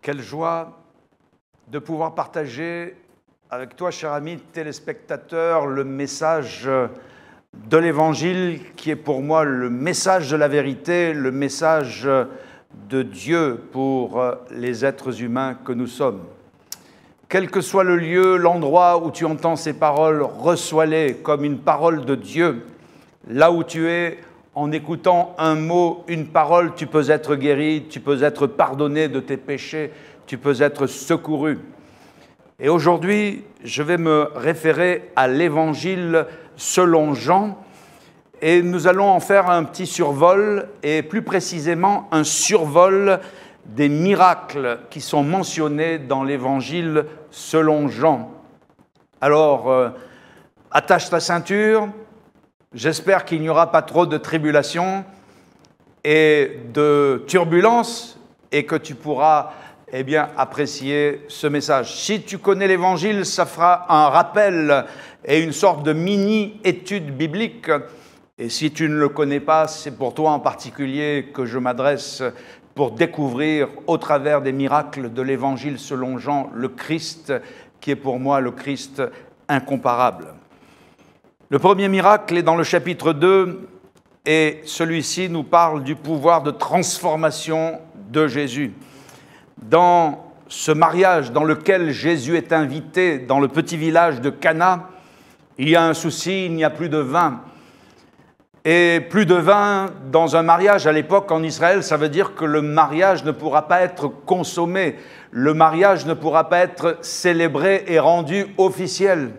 Quelle joie de pouvoir partager avec toi, cher ami téléspectateur, le message de l'Évangile qui est pour moi le message de la vérité, le message de Dieu pour les êtres humains que nous sommes. Quel que soit le lieu, l'endroit où tu entends ces paroles, reçois-les comme une parole de Dieu. Là où tu es, en écoutant un mot, une parole, tu peux être guéri, tu peux être pardonné de tes péchés, tu peux être secouru. Et aujourd'hui, je vais me référer à l'Évangile selon Jean, et nous allons en faire un petit survol, et plus précisément un survol des miracles qui sont mentionnés dans l'Évangile selon Jean. Alors, attache ta ceinture, j'espère qu'il n'y aura pas trop de tribulations et de turbulences, et que tu pourras apprécier ce message. Si tu connais l'Évangile, ça fera un rappel et une sorte de mini-étude biblique. Et si tu ne le connais pas, c'est pour toi en particulier que je m'adresse pour découvrir au travers des miracles de l'Évangile selon Jean, le Christ qui est pour moi le Christ incomparable. Le premier miracle est dans le chapitre 2 et celui-ci nous parle du pouvoir de transformation de Jésus. Dans ce mariage dans lequel Jésus est invité dans le petit village de Cana, il y a un souci, il n'y a plus de vin. Et plus de vin dans un mariage à l'époque en Israël, ça veut dire que le mariage ne pourra pas être consommé, le mariage ne pourra pas être célébré et rendu officiel.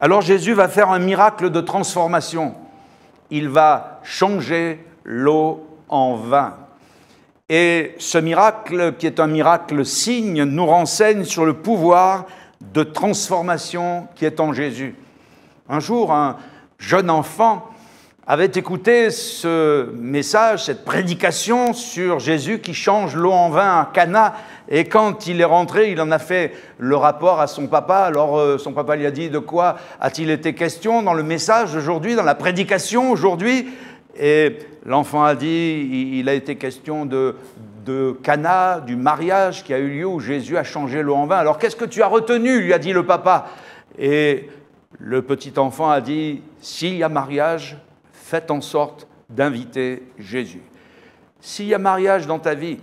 Alors Jésus va faire un miracle de transformation. Il va changer l'eau en vin. Et ce miracle, qui est un miracle signe, nous renseigne sur le pouvoir de transformation qui est en Jésus. Un jour, un jeune enfant avait écouté ce message, cette prédication sur Jésus qui change l'eau en vin à Cana. Et quand il est rentré, il en a fait le rapport à son papa. Alors son papa lui a dit: de quoi a-t-il été question dans le message aujourd'hui, dans la prédication aujourd'hui? Et l'enfant a dit, il a été question de Cana, du mariage qui a eu lieu où Jésus a changé l'eau en vin. Alors qu'est-ce que tu as retenu? Lui a dit le papa. Et le petit enfant a dit: s'il y a mariage, faites en sorte d'inviter Jésus. S'il y a mariage dans ta vie,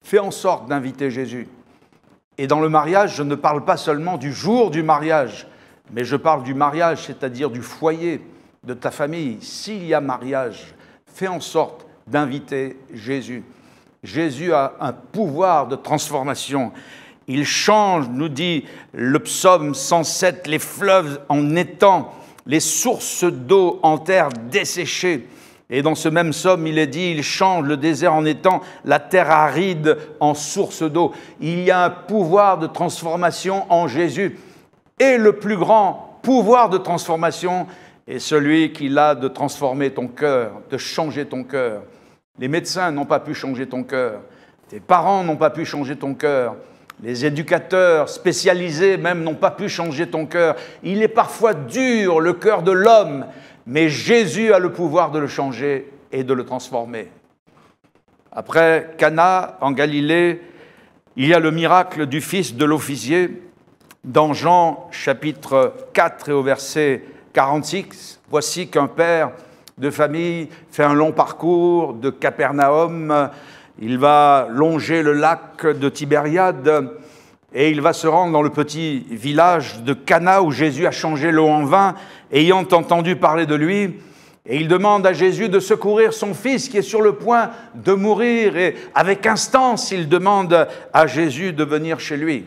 fais en sorte d'inviter Jésus. Et dans le mariage, je ne parle pas seulement du jour du mariage, mais je parle du mariage, c'est-à-dire du foyer, de ta famille. S'il y a mariage, fais en sorte d'inviter Jésus. Jésus a un pouvoir de transformation. Il change, nous dit le psaume 107, les fleuves en étang, les sources d'eau en terre desséchée. Et dans ce même psaume, il est dit, il change le désert en étang, la terre aride en source d'eau. Il y a un pouvoir de transformation en Jésus. Et le plus grand pouvoir de transformation est celui qui a de transformer ton cœur, de changer ton cœur. Les médecins n'ont pas pu changer ton cœur. Tes parents n'ont pas pu changer ton cœur. Les éducateurs spécialisés même n'ont pas pu changer ton cœur. Il est parfois dur, le cœur de l'homme, mais Jésus a le pouvoir de le changer et de le transformer. Après Cana, en Galilée, il y a le miracle du fils de l'officier. Dans Jean chapitre 4 et au verset 46, voici qu'un père de famille fait un long parcours de Capernaum. Il va longer le lac de Tibériade et il va se rendre dans le petit village de Cana où Jésus a changé l'eau en vin, ayant entendu parler de lui. Et il demande à Jésus de secourir son fils qui est sur le point de mourir. Et avec instance, il demande à Jésus de venir chez lui.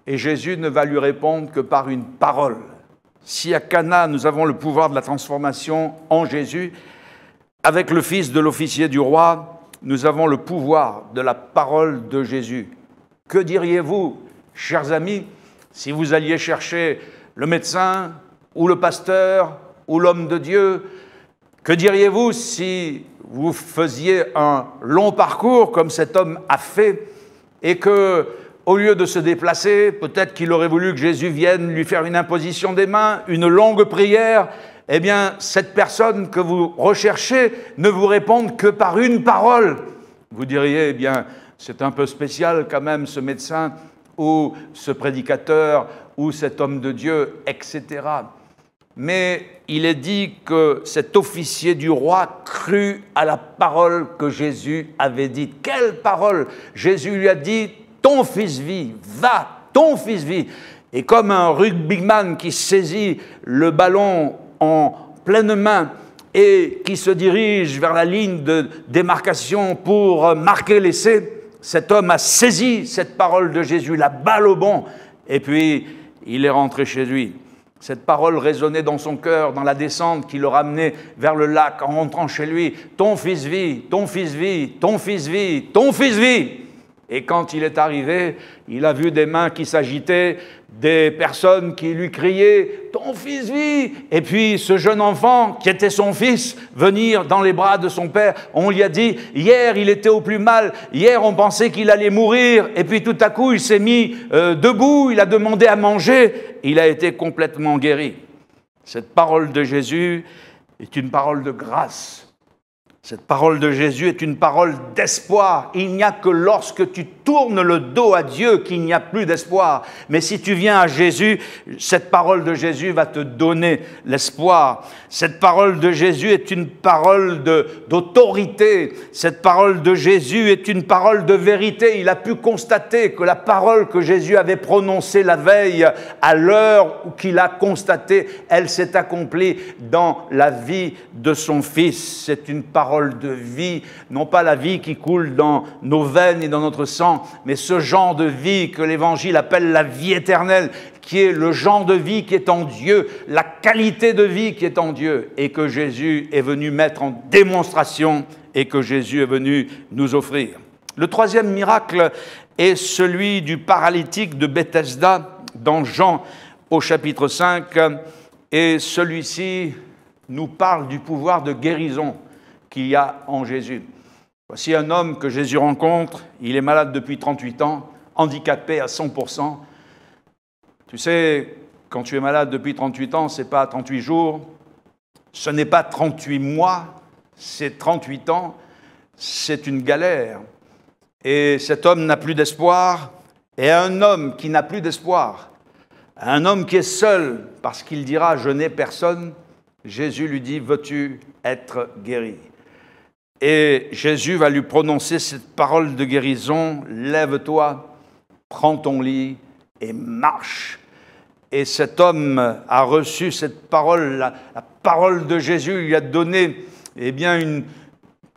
Et Jésus ne va lui répondre que par une parole. Si à Cana, nous avons le pouvoir de la transformation en Jésus, avec le fils de l'officier du roi, nous avons le pouvoir de la parole de Jésus. Que diriez-vous, chers amis, si vous alliez chercher le médecin ou le pasteur ou l'homme de Dieu? Que diriez-vous si vous faisiez un long parcours comme cet homme a fait et que, au lieu de se déplacer, peut-être qu'il aurait voulu que Jésus vienne lui faire une imposition des mains, une longue prière, eh bien, cette personne que vous recherchez ne vous réponde que par une parole. Vous diriez, eh bien, c'est un peu spécial quand même, ce médecin ou ce prédicateur ou cet homme de Dieu, etc. Mais il est dit que cet officier du roi crut à la parole que Jésus avait dite. Quelle parole? Jésus lui a dit, ton fils vit, va, ton fils vit. Et comme un rugbyman qui saisit le ballon en pleine main et qui se dirige vers la ligne de démarcation pour marquer l'essai, cet homme a saisi cette parole de Jésus, la balle au bond, et puis il est rentré chez lui. Cette parole résonnait dans son cœur, dans la descente qui le ramenait vers le lac en rentrant chez lui. Ton fils vit, ton fils vit, ton fils vit, ton fils vit. Et quand il est arrivé, il a vu des mains qui s'agitaient, des personnes qui lui criaient « Ton fils vit !» Et puis ce jeune enfant, qui était son fils, venir dans les bras de son père. On lui a dit « Hier, il était au plus mal. Hier, on pensait qu'il allait mourir. Et puis tout à coup, il s'est mis debout. Il a demandé à manger. Il a été complètement guéri. » Cette parole de Jésus est une parole de grâce. Cette parole de Jésus est une parole d'espoir. Il n'y a que lorsque tu tournes le dos à Dieu qu'il n'y a plus d'espoir. Mais si tu viens à Jésus, cette parole de Jésus va te donner l'espoir. Cette parole de Jésus est une parole d'autorité. Cette parole de Jésus est une parole de vérité. Il a pu constater que la parole que Jésus avait prononcée la veille, à l'heure qu'il a constaté, elle s'est accomplie dans la vie de son Fils. C'est une parole de vie, non pas la vie qui coule dans nos veines et dans notre sang, mais ce genre de vie que l'Évangile appelle la vie éternelle, qui est le genre de vie qui est en Dieu, la qualité de vie qui est en Dieu, et que Jésus est venu mettre en démonstration et que Jésus est venu nous offrir. Le troisième miracle est celui du paralytique de Bethesda dans Jean au chapitre 5, et celui-ci nous parle du pouvoir de guérison qu'il y a en Jésus. Voici un homme que Jésus rencontre, il est malade depuis 38 ans, handicapé à 100%. Tu sais, quand tu es malade depuis 38 ans, ce n'est pas 38 jours, ce n'est pas 38 mois, c'est 38 ans, c'est une galère. Et cet homme n'a plus d'espoir, et un homme qui n'a plus d'espoir, un homme qui est seul parce qu'il dira « je n'ai personne », Jésus lui dit « veux-tu être guéri ?» Et Jésus va lui prononcer cette parole de guérison, « Lève-toi, prends ton lit et marche ». Et cet homme a reçu cette parole, la parole de Jésus lui a donné, eh bien,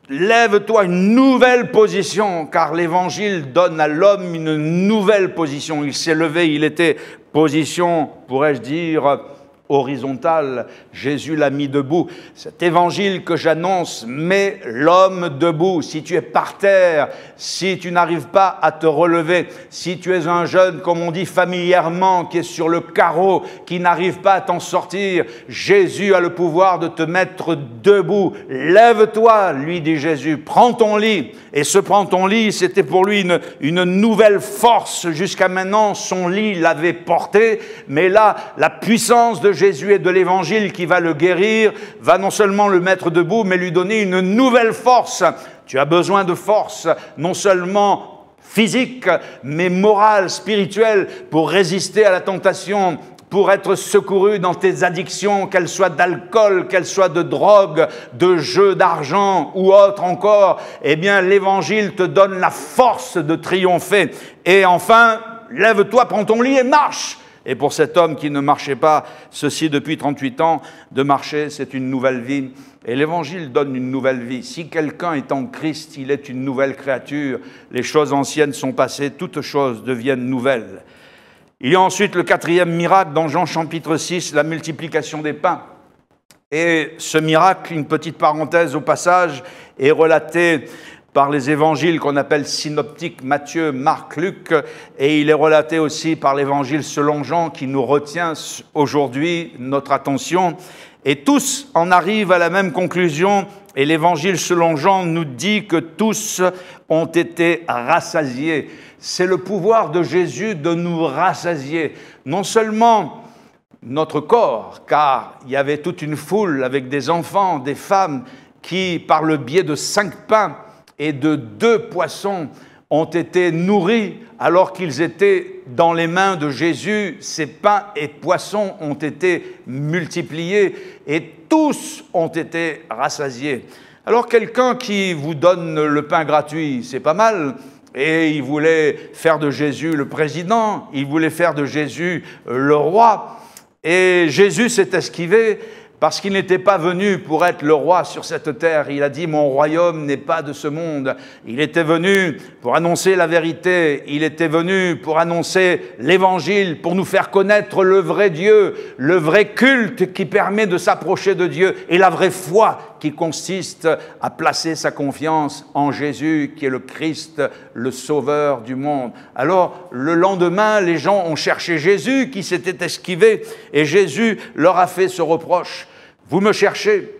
lève-toi, une nouvelle position, car l'Évangile donne à l'homme une nouvelle position. Il s'est levé, il était position, pourrais-je dire, horizontale. Jésus l'a mis debout. Cet évangile que j'annonce met l'homme debout. Si tu es par terre, si tu n'arrives pas à te relever, si tu es un jeune, comme on dit familièrement, qui est sur le carreau, qui n'arrive pas à t'en sortir, Jésus a le pouvoir de te mettre debout. Lève-toi, lui dit Jésus, prends ton lit. Et ce prends ton lit, c'était pour lui une nouvelle force. Jusqu'à maintenant, son lit l'avait porté, mais là, la puissance de Jésus et de l'Évangile qui va le guérir, va non seulement le mettre debout, mais lui donner une nouvelle force. Tu as besoin de force, non seulement physique, mais morale, spirituelle, pour résister à la tentation, pour être secouru dans tes addictions, qu'elles soient d'alcool, qu'elles soient de drogue, de jeux d'argent ou autre encore. Eh bien, l'Évangile te donne la force de triompher. Et enfin, lève-toi, prends ton lit et marche. Et pour cet homme qui ne marchait pas, ceci depuis 38 ans, de marcher, c'est une nouvelle vie. Et l'Évangile donne une nouvelle vie. Si quelqu'un est en Christ, il est une nouvelle créature. Les choses anciennes sont passées, toutes choses deviennent nouvelles. Il y a ensuite le quatrième miracle dans Jean chapitre 6, la multiplication des pains. Et ce miracle, une petite parenthèse au passage, est relaté par les évangiles qu'on appelle synoptiques, Matthieu, Marc, Luc, et il est relaté aussi par l'évangile selon Jean qui nous retient aujourd'hui notre attention. Et tous en arrivent à la même conclusion, et l'évangile selon Jean nous dit que tous ont été rassasiés. C'est le pouvoir de Jésus de nous rassasier, non seulement notre corps, car il y avait toute une foule avec des enfants, des femmes, qui, par le biais de 5 pains et de 2 poissons, ont été nourris alors qu'ils étaient dans les mains de Jésus. Ces pains et poissons ont été multipliés et tous ont été rassasiés. Alors quelqu'un qui vous donne le pain gratuit, c'est pas mal. Et il voulait faire de Jésus le président, il voulait faire de Jésus le roi. Et Jésus s'est esquivé parce qu'il n'était pas venu pour être le roi sur cette terre. Il a dit « Mon royaume n'est pas de ce monde ». Il était venu pour annoncer la vérité, il était venu pour annoncer l'évangile, pour nous faire connaître le vrai Dieu, le vrai culte qui permet de s'approcher de Dieu et la vraie foi qui consiste à placer sa confiance en Jésus qui est le Christ, le Sauveur du monde. Alors, le lendemain, les gens ont cherché Jésus qui s'était esquivé et Jésus leur a fait ce reproche. Vous me cherchez,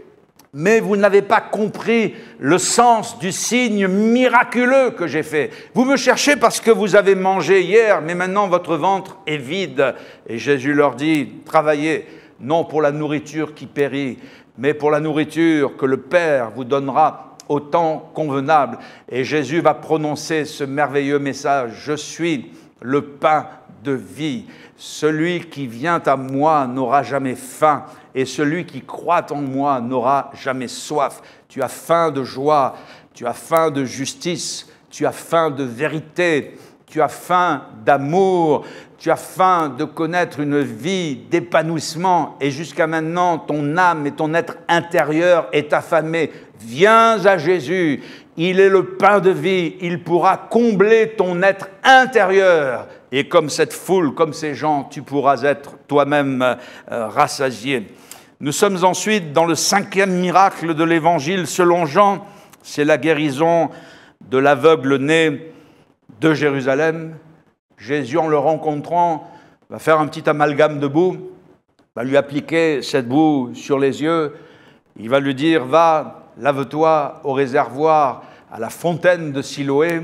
mais vous n'avez pas compris le sens du signe miraculeux que j'ai fait. Vous me cherchez parce que vous avez mangé hier, mais maintenant votre ventre est vide. Et Jésus leur dit, travaillez, non pour la nourriture qui périt, mais pour la nourriture que le Père vous donnera au temps convenable. Et Jésus va prononcer ce merveilleux message, « Je suis le pain de vie. Celui qui vient à moi n'aura jamais faim, et celui qui croit en moi n'aura jamais soif. » Tu as faim de joie, tu as faim de justice, tu as faim de vérité, tu as faim d'amour, tu as faim de connaître une vie d'épanouissement et jusqu'à maintenant, ton âme et ton être intérieur est affamé. Viens à Jésus, il est le pain de vie, il pourra combler ton être intérieur. Et comme cette foule, comme ces gens, tu pourras être toi-même rassasié. Nous sommes ensuite dans le 5e miracle de l'Évangile selon Jean, c'est la guérison de l'aveugle né de Jérusalem. Jésus, en le rencontrant, va faire un petit amalgame de boue, va lui appliquer cette boue sur les yeux, il va lui dire « Va, lave-toi au réservoir, à la fontaine de Siloé ».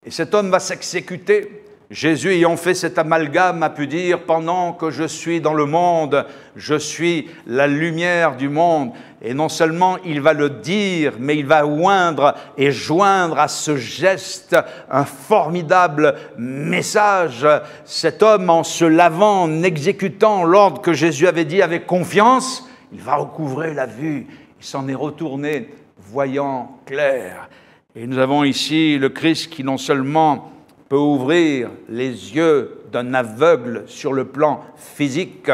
Et cet homme va s'exécuter. Jésus, ayant fait cet amalgame, a pu dire « Pendant que je suis dans le monde, je suis la lumière du monde ». Et non seulement il va le dire, mais il va oindre et joindre à ce geste un formidable message. Cet homme, en se lavant, en exécutant l'ordre que Jésus avait dit avec confiance, il va recouvrer la vue. Il s'en est retourné, voyant clair. Et nous avons ici le Christ qui non seulement peut ouvrir les yeux d'un aveugle sur le plan physique.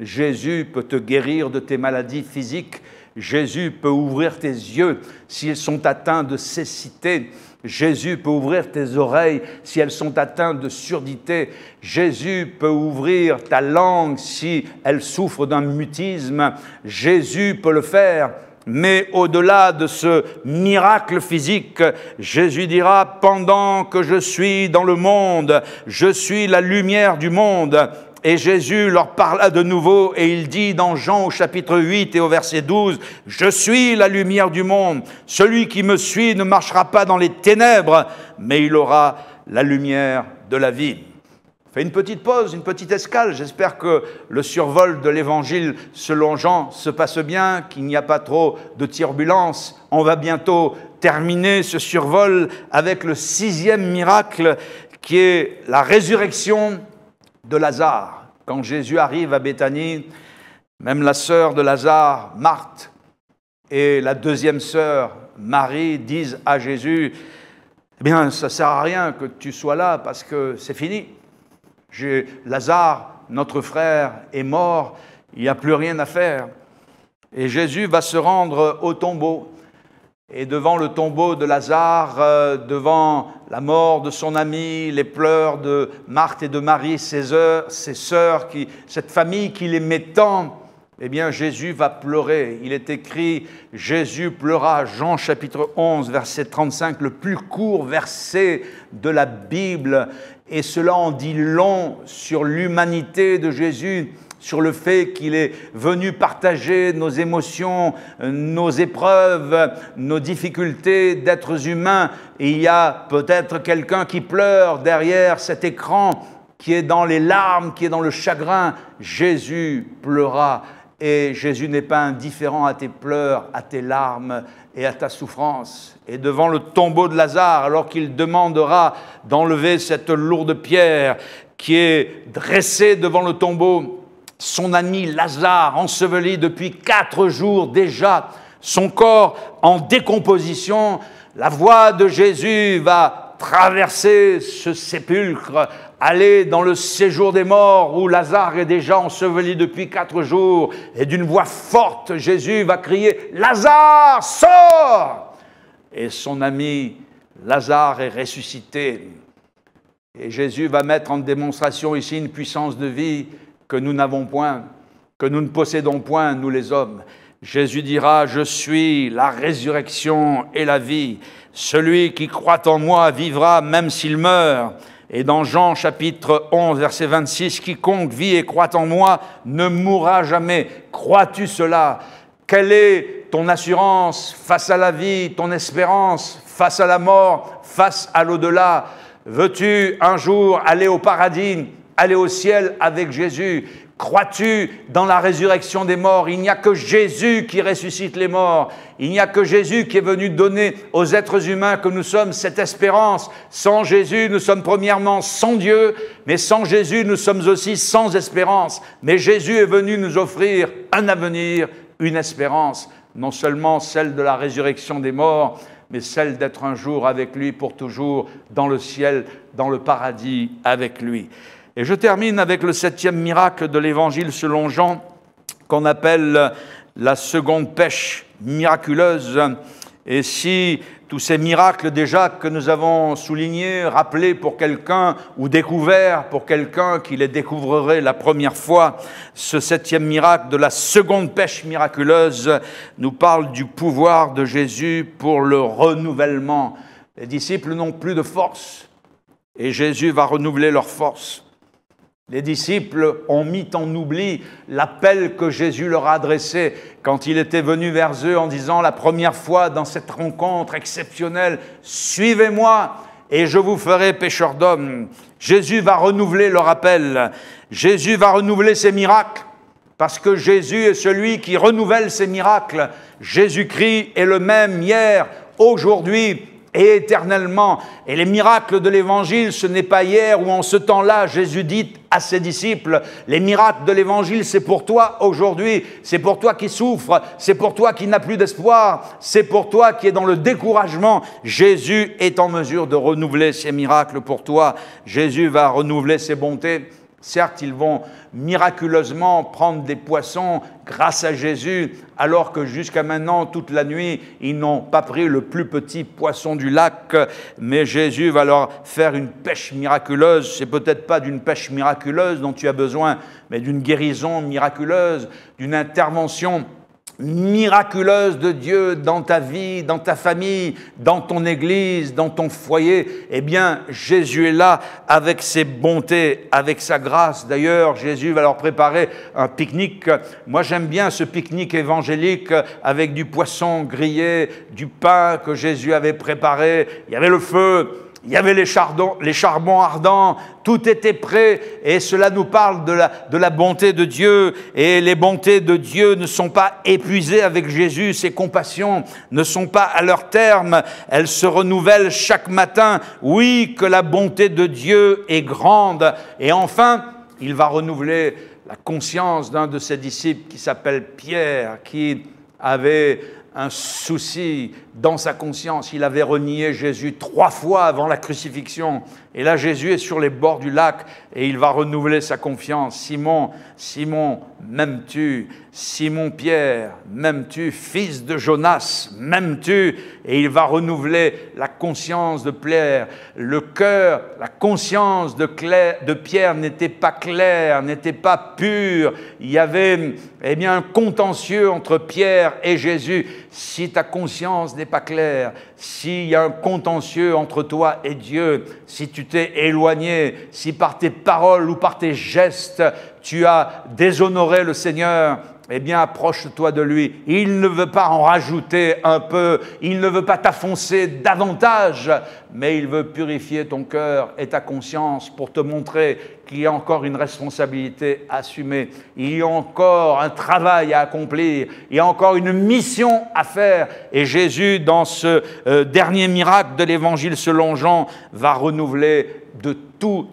Jésus peut te guérir de tes maladies physiques. Jésus peut ouvrir tes yeux s'ils sont atteints de cécité. Jésus peut ouvrir tes oreilles si elles sont atteintes de surdité. Jésus peut ouvrir ta langue si elle souffre d'un mutisme. Jésus peut le faire. Mais au-delà de ce miracle physique, Jésus dira « Pendant que je suis dans le monde, je suis la lumière du monde ». Et Jésus leur parla de nouveau et il dit dans Jean au chapitre 8 et au verset 12 « Je suis la lumière du monde. Celui qui me suit ne marchera pas dans les ténèbres, mais il aura la lumière de la vie. » Fais une petite pause, une petite escale. J'espère que le survol de l'Évangile selon Jean se passe bien, qu'il n'y a pas trop de turbulences. On va bientôt terminer ce survol avec le 6e miracle qui est la résurrection de Lazare. Quand Jésus arrive à Béthanie, même la sœur de Lazare, Marthe, et la deuxième sœur, Marie, disent à Jésus « Eh bien, ça ne sert à rien que tu sois là parce que c'est fini. Lazare, notre frère, est mort, il n'y a plus rien à faire. » Et Jésus va se rendre au tombeau. Et devant le tombeau de Lazare, devant la mort de son ami, les pleurs de Marthe et de Marie, ses sœurs, cette famille qui l'aimait tant, eh bien Jésus va pleurer. Il est écrit « Jésus pleura », Jean chapitre 11, verset 35, le plus court verset de la Bible. Et cela en dit long sur l'humanité de Jésus, sur le fait qu'il est venu partager nos émotions, nos épreuves, nos difficultés d'êtres humains. Et il y a peut-être quelqu'un qui pleure derrière cet écran, qui est dans les larmes, qui est dans le chagrin. Jésus pleura Et Jésus n'est pas indifférent à tes pleurs, à tes larmes et à ta souffrance. Et devant le tombeau de Lazare, alors qu'il demandera d'enlever cette lourde pierre qui est dressée devant le tombeau, son ami Lazare, enseveli depuis 4 jours déjà, son corps en décomposition, la voix de Jésus va traverser ce sépulcre, aller dans le séjour des morts où Lazare est déjà enseveli depuis 4 jours. Et d'une voix forte, Jésus va crier « Lazare, sors !» Et son ami Lazare est ressuscité. Et Jésus va mettre en démonstration ici une puissance de vie que nous n'avons point, que nous ne possédons point, nous les hommes. Jésus dira « Je suis la résurrection et la vie. Celui qui croit en moi vivra même s'il meurt. » Et dans Jean chapitre 11, verset 26, « Quiconque vit et croit en moi ne mourra jamais. » Crois-tu cela? Quelle est ton assurance face à la vie, ton espérance face à la mort, face à l'au-delà? Veux-tu un jour aller au paradis, aller au ciel avec Jésus? Crois-tu dans la résurrection des morts? Il n'y a que Jésus qui ressuscite les morts. Il n'y a que Jésus qui est venu donner aux êtres humains que nous sommes cette espérance. Sans Jésus, nous sommes premièrement sans Dieu, mais sans Jésus, nous sommes aussi sans espérance. Mais Jésus est venu nous offrir un avenir, une espérance, non seulement celle de la résurrection des morts, mais celle d'être un jour avec lui pour toujours dans le ciel, dans le paradis avec lui. Et je termine avec le 7e miracle de l'Évangile selon Jean, qu'on appelle la seconde pêche miraculeuse. Et si tous ces miracles déjà que nous avons soulignés, rappelés pour quelqu'un ou découverts pour quelqu'un qui les découvrirait la première fois, ce 7e miracle de la seconde pêche miraculeuse nous parle du pouvoir de Jésus pour le renouvellement. Les disciples n'ont plus de force et Jésus va renouveler leur force. Les disciples ont mis en oubli l'appel que Jésus leur a adressé quand il était venu vers eux en disant la première fois dans cette rencontre exceptionnelle « Suivez-moi et je vous ferai pécheurs d'hommes ». Jésus va renouveler leur appel. Jésus va renouveler ses miracles parce que Jésus est celui qui renouvelle ses miracles. Jésus-Christ est le même hier, aujourd'hui et éternellement. Et les miracles de l'Évangile, ce n'est pas hier ou en ce temps-là, Jésus dit à ses disciples, les miracles de l'Évangile, c'est pour toi aujourd'hui, c'est pour toi qui souffres, c'est pour toi qui n'as plus d'espoir, c'est pour toi qui es dans le découragement. Jésus est en mesure de renouveler ses miracles pour toi. Jésus va renouveler ses bontés. Certes, ils vont miraculeusement prendre des poissons grâce à Jésus, alors que jusqu'à maintenant, toute la nuit, ils n'ont pas pris le plus petit poisson du lac. Mais Jésus va leur faire une pêche miraculeuse. C'est peut-être pas d'une pêche miraculeuse dont tu as besoin, mais d'une guérison miraculeuse, d'une intervention miraculeuse de Dieu dans ta vie, dans ta famille, dans ton église, dans ton foyer. Eh bien, Jésus est là avec ses bontés, avec sa grâce. D'ailleurs, Jésus va leur préparer un pique-nique. Moi, j'aime bien ce pique-nique évangélique avec du poisson grillé, du pain que Jésus avait préparé. Il y avait le feu. Il y avait les charbons ardents, tout était prêt et cela nous parle de la bonté de Dieu. Et les bontés de Dieu ne sont pas épuisées avec Jésus, ses compassions ne sont pas à leur terme, elles se renouvellent chaque matin. Oui, que la bonté de Dieu est grande. Et enfin, il va renouveler la conscience d'un de ses disciples qui s'appelle Pierre, qui avait un souci dans sa conscience. Il avait renié Jésus 3 fois avant la crucifixion. Et là, Jésus est sur les bords du lac et il va renouveler sa confiance. Simon, Simon, m'aimes-tu? Simon Pierre, m'aimes-tu? Fils de Jonas, m'aimes-tu? Et il va renouveler la conscience de Pierre. Le cœur, la conscience de Pierre n'était pas claire, n'était pas pure. Il y avait un contentieux entre Pierre et Jésus. Si ta conscience n'est pas claire, s'il y a un contentieux entre toi et Dieu, si tu t'es éloigné, si par tes paroles ou par tes gestes, tu as déshonoré le Seigneur, eh bien, approche-toi de lui. Il ne veut pas en rajouter un peu, il ne veut pas t'affoncer davantage, mais il veut purifier ton cœur et ta conscience pour te montrer qu'il y a encore une responsabilité à assumer, il y a encore un travail à accomplir, il y a encore une mission à faire. Et Jésus, dans ce dernier miracle de l'Évangile selon Jean, va renouveler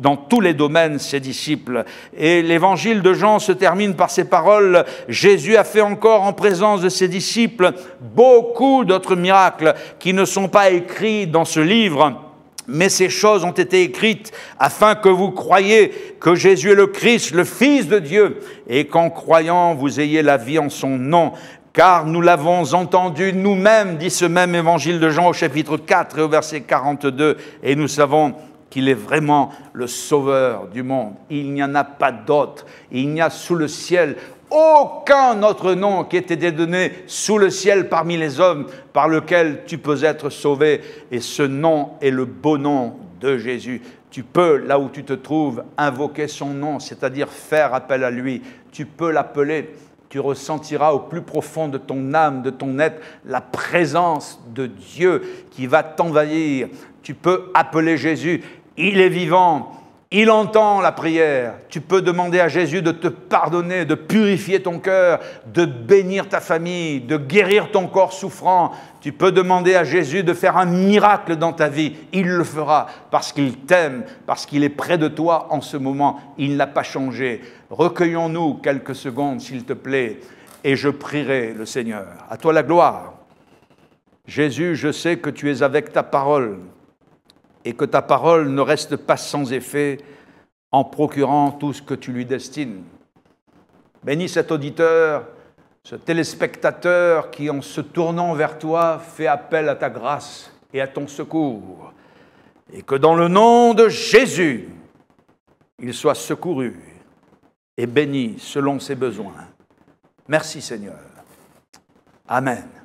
dans tous les domaines ses disciples. Et l'Évangile de Jean se termine par ces paroles: Jésus a fait encore en présence de ses disciples beaucoup d'autres miracles qui ne sont pas écrits dans ce livre. Mais ces choses ont été écrites afin que vous croyiez que Jésus est le Christ, le Fils de Dieu, et qu'en croyant, vous ayez la vie en son nom. Car nous l'avons entendu nous-mêmes, dit ce même Évangile de Jean au chapitre 4 et au verset 42, et nous savons qu'il est vraiment le Sauveur du monde. Il n'y en a pas d'autre. Il n'y a sous le ciel aucun autre nom qui ait été donné sous le ciel parmi les hommes par lequel tu peux être sauvé. Et ce nom est le beau nom de Jésus. Tu peux, là où tu te trouves, invoquer son nom, c'est-à-dire faire appel à lui. Tu peux l'appeler. Tu ressentiras au plus profond de ton âme, de ton être, la présence de Dieu qui va t'envahir. Tu peux appeler Jésus. Il est vivant. Il entend la prière. Tu peux demander à Jésus de te pardonner, de purifier ton cœur, de bénir ta famille, de guérir ton corps souffrant. Tu peux demander à Jésus de faire un miracle dans ta vie. Il le fera parce qu'il t'aime, parce qu'il est près de toi en ce moment. Il n'a pas changé. Recueillons-nous quelques secondes, s'il te plaît, et je prierai le Seigneur. À toi la gloire. Jésus, je sais que tu es avec ta parole, et que ta parole ne reste pas sans effet en procurant tout ce que tu lui destines. Bénis cet auditeur, ce téléspectateur qui, en se tournant vers toi, fait appel à ta grâce et à ton secours. Et que dans le nom de Jésus, il soit secouru et béni selon ses besoins. Merci Seigneur. Amen.